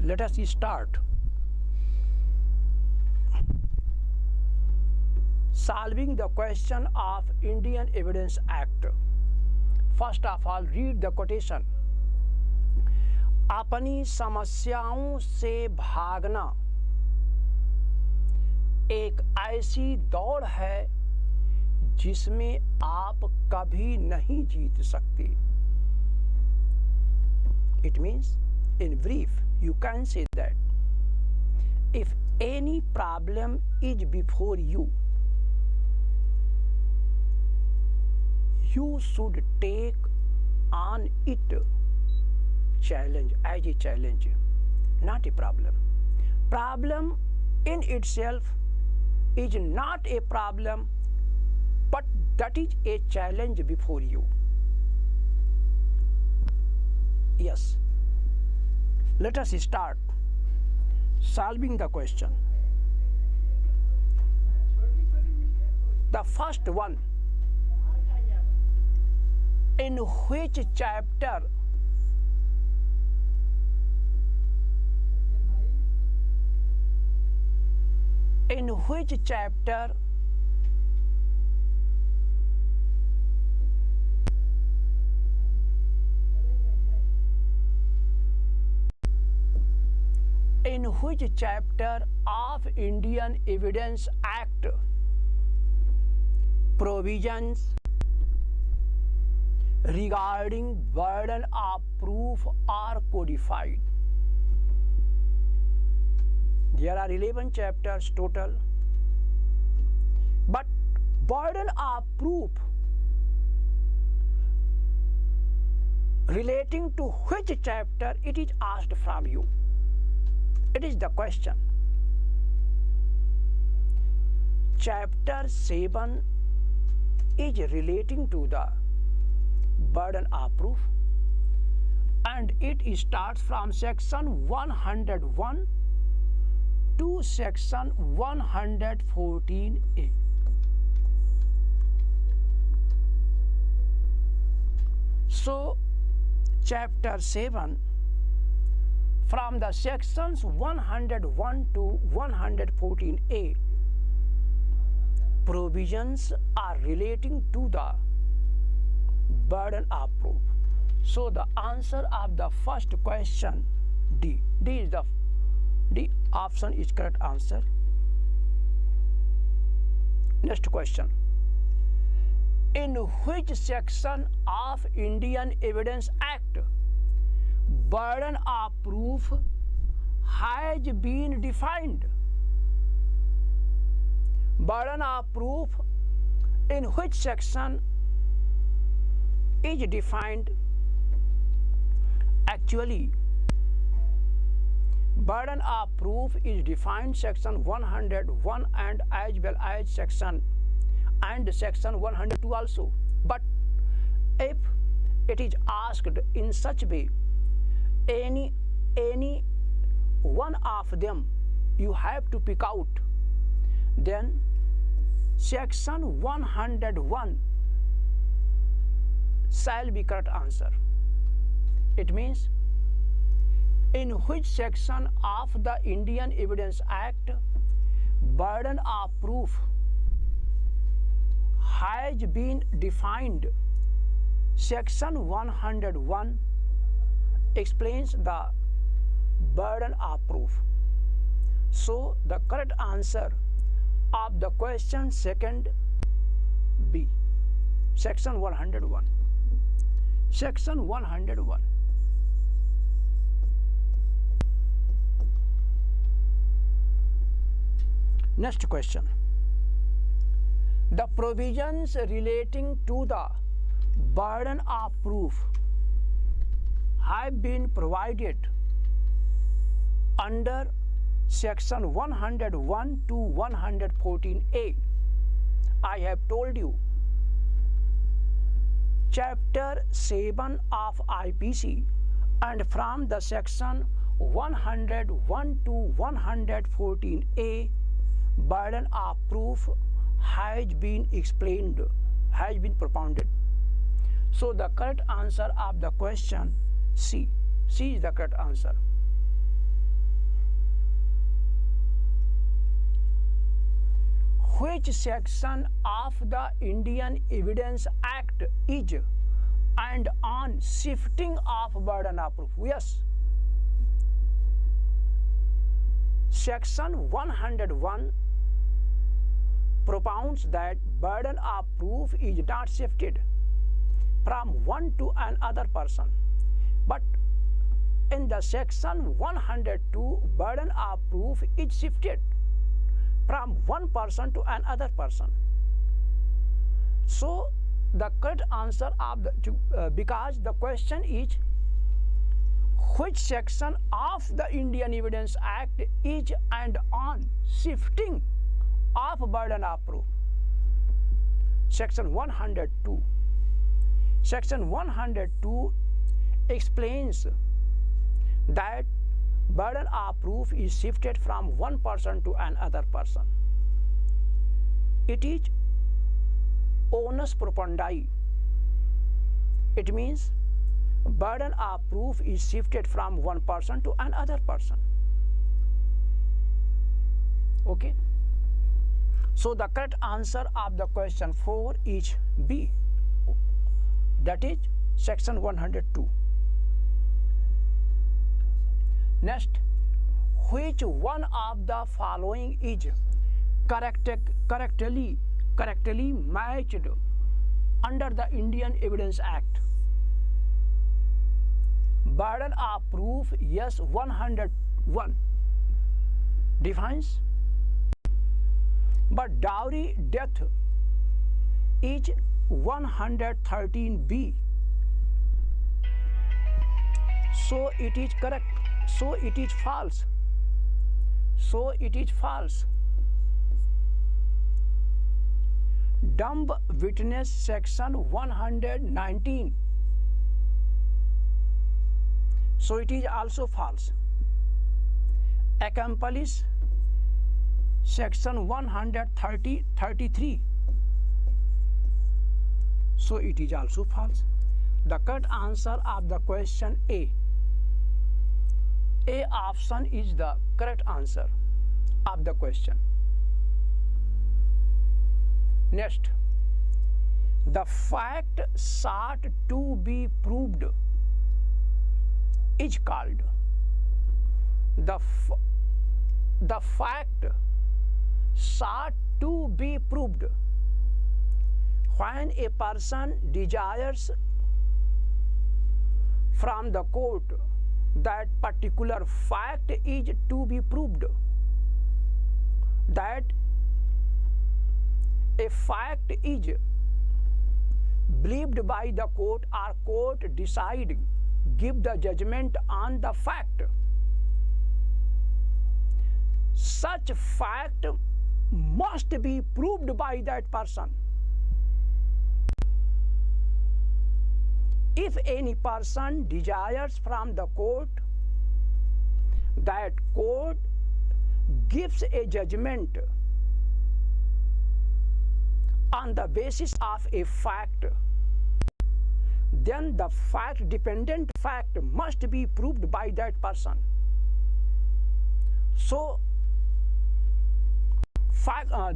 Let us start. Solving the question of Indian Evidence Act. First of all, read the quotation. अपनी समस्याओं से भागना एक ऐसी दौड़ है जिसमें आप कभी नहीं जीत सकते. It means, in brief, you can say that if any problem is before you, you should take on it challenge as a challenge, not a problem. Problem in itself is not a problem, but that is a challenge before you. Yes, let us start solving the question. The first one, in which chapter in which chapter of Indian Evidence Act provisions regarding burden of proof are codified? There are 11 chapters total, but burden of proof relating to which chapter it is asked from you. It is the question. Chapter 7 is relating to the burden of proof, and it starts from section 101 to section 114A. So, chapter 7, from the sections 101 to 114A, provisions are relating to the burden of proof. So, the answer of the first question, D. D option is correct answer. Next question. In which section of Indian Evidence Act burden of proof has been defined? Burden of proof in which section is defined? Actually, burden of proof is defined section 101 and as well as section 102 also. But if it is asked in such way, any one of them you have to pick out, then section 101 shall be correct answer. It means, in which section of the Indian Evidence Act burden of proof has been defined? Section 101 explains the burden of proof. So, the correct answer of the question second B, section 101. Section 101. Next question. The provisions relating to the burden of proof have been provided under section 101 to 114A. I have told you, chapter 7 of IPC, and from the section 101 to 114A, burden of proof has been explained, has been propounded. So the correct answer of the question C. C is the correct answer. which section of the Indian Evidence Act is and on shifting of burden of proof? Yes. Section 101 propounds that burden of proof is not shifted from one to another person, but in the section 102, burden of proof is shifted from one person to another person. So the correct answer of the because the question is which section of the Indian Evidence Act is and on shifting of burden of proof? Section 102. Section 102 explains that burden of proof is shifted from one person to another person. It is onus propendi. It means burden of proof is shifted from one person to another person. Okay. So the correct answer of the question 4 is B. That is section 102. Next, which one of the following is correctly matched under the Indian Evidence Act? Burden of proof, yes, 101 defines, but dowry death is 113B. So it is correct. So it is false. So it is false. Dumb witness, section 119. So it is also false. Accomplice, section 133. So it is also false. The correct answer of the question A. A option is the correct answer of the question. Next, the fact sought to be proved is called. The fact sought to be proved. When a person desires from the court that particular fact is to be proved, that a fact is believed by the court or court decide, give the judgment on the fact, such fact must be proved by that person. If any person desires from the court that court gives a judgment on the basis of a fact, then the fact, dependent fact, must be proved by that person. So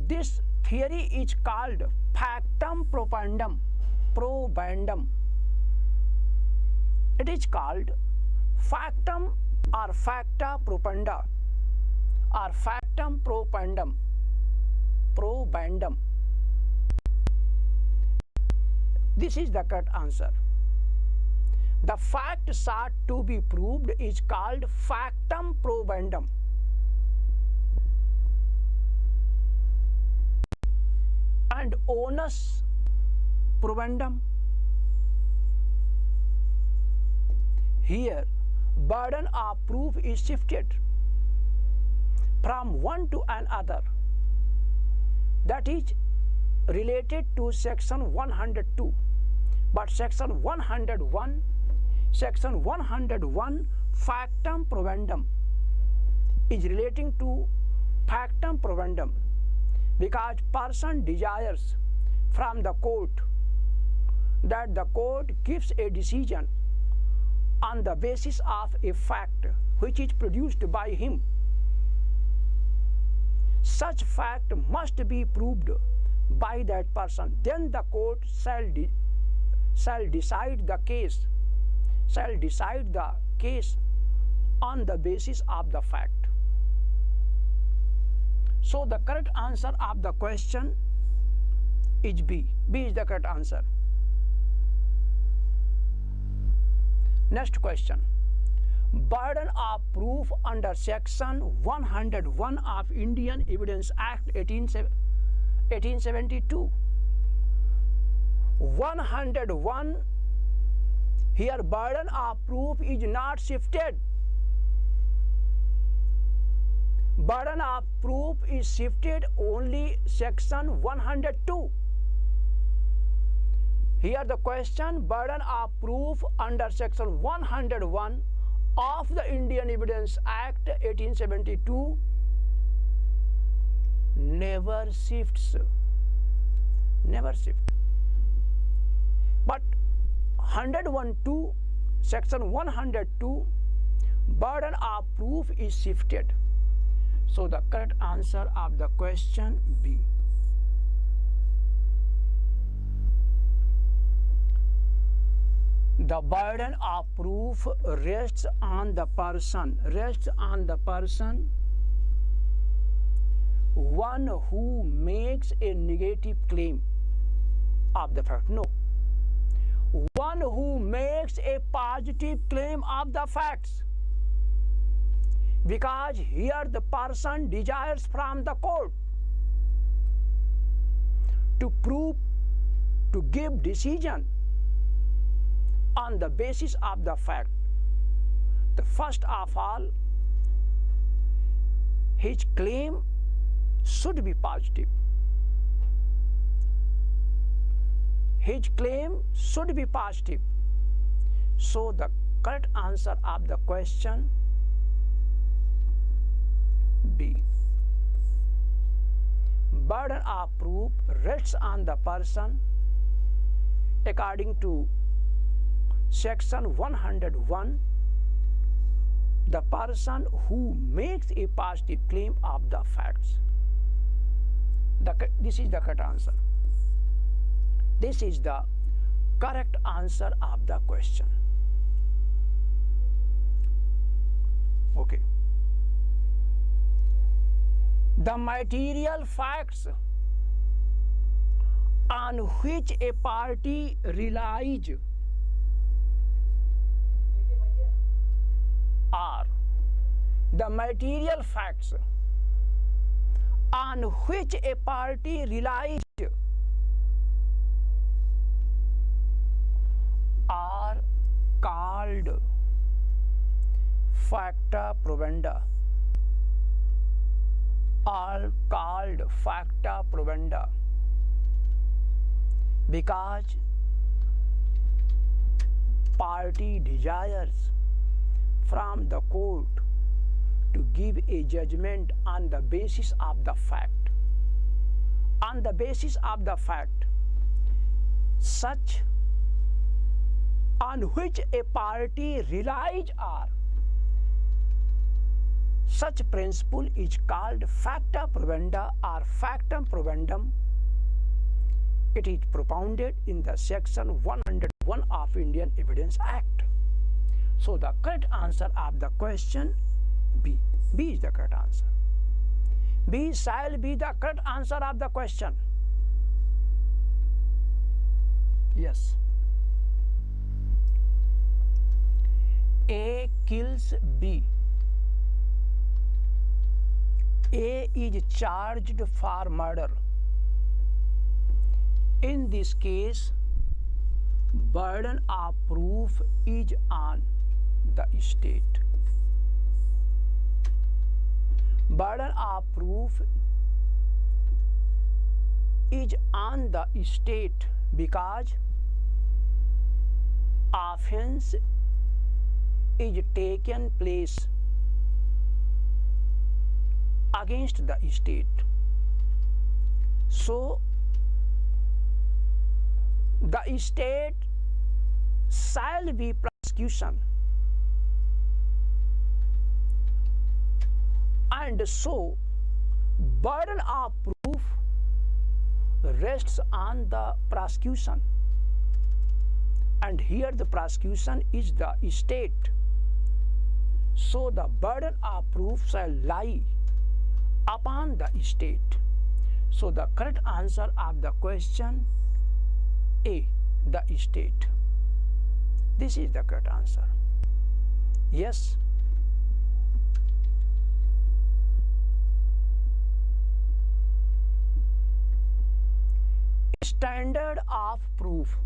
this theory is called factum probandum. It is called factum or facta propanda or factum probandum. This is the correct answer. The fact sought to be proved is called factum probandum. And onus probandum. Here, burden of proof is shifted from one to another. That is related to section 102. But section 101, factum probandum is relating to factum probandum, because person desires from the court that the court gives a decision on the basis of a fact which is produced by him. such fact must be proved by that person. Then the court shall decide the case on the basis of the fact. So the correct answer of the question is B. B is the correct answer. Next question. Burden of proof under section 101 of Indian Evidence Act 1872. 101, here burden of proof is not shifted. Burden of proof is shifted only section 102. Here the question, burden of proof under section 101 of the Indian Evidence Act 1872 never shifts. Never shift. But 101(2), section 102, burden of proof is shifted. So the correct answer of the question B. The burden of proof rests on the person, one who makes a negative claim of the fact. No. One who makes a positive claim of the facts. Because here the person desires from the court to prove, to give decision on the basis of the fact. The first of all, his claim should be positive. His claim should be positive. So the correct answer of the question B. Burden of proof rests on the person according to section 101, the person who makes a positive claim of the facts. This is the correct answer. This is the correct answer of the question. Okay. The material facts on which a party relies are the material facts on which a party relies are called facta provenda. Are called facta provenda because party desires from the court to give a judgment on the basis of the fact. On the basis of the fact, such on which a party relies are. Such principle is called facta provenda or factum provendum. It is propounded in the section 101 of Indian Evidence Act. So the correct answer of the question B. B is the correct answer. B shall be the correct answer of the question. Yes. A kills B. A is charged for murder. In this case, burden of proof is on the state. Burden of proof is on the state because offense is taken place against the state. So the state shall be prosecution, and so burden of proof rests on the prosecution, and here the prosecution is the state. So the burden of proof shall lie upon the state. So the correct answer of the question A, the state. This is the correct answer. Yes. Standard of proof.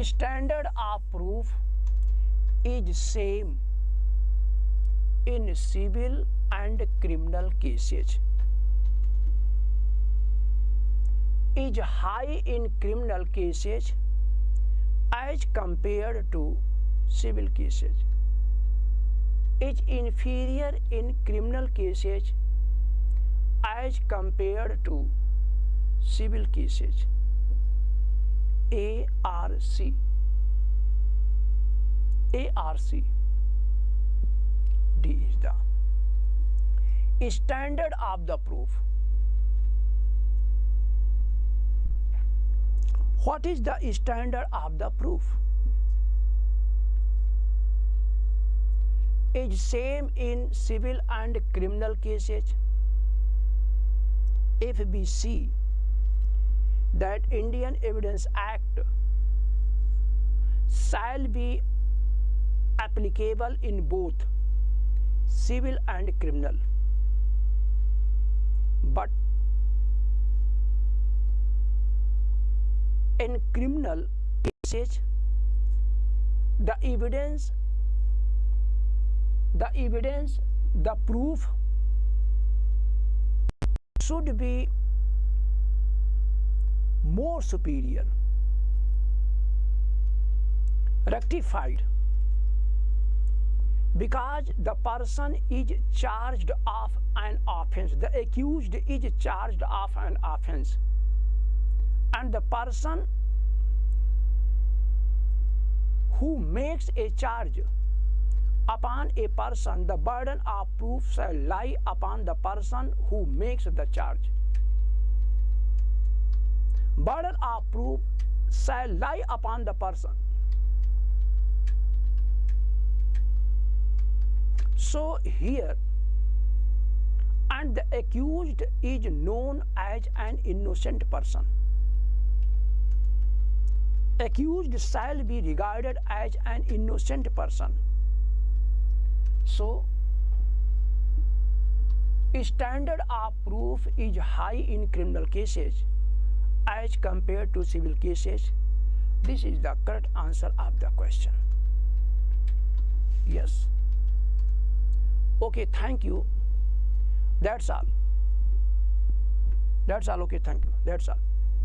Standard of proof is same in civil and criminal cases. Is high in criminal cases as compared to civil cases. Is inferior in criminal cases as compared to civil cases. A or C. A or C. D is the standard of the proof. What is the standard of the proof? Is same in civil and criminal cases. If we see that Indian Evidence Act shall be applicable in both civil and criminal, but in criminal cases the evidence, the proof should be more superior, rectified, because the person is charged of an offense, the accused is charged of an offense, and the person who makes a charge upon a person, the burden of proof shall lie upon the person who makes the charge. Burden of proof shall lie upon the person. So here, and the accused is known as an innocent person. Accused shall be regarded as an innocent person. So standard of proof is high in criminal cases as compared to civil cases. This is the correct answer of the question. Yes. Okay, thank you. That's all. That's all. Okay, thank you. That's all.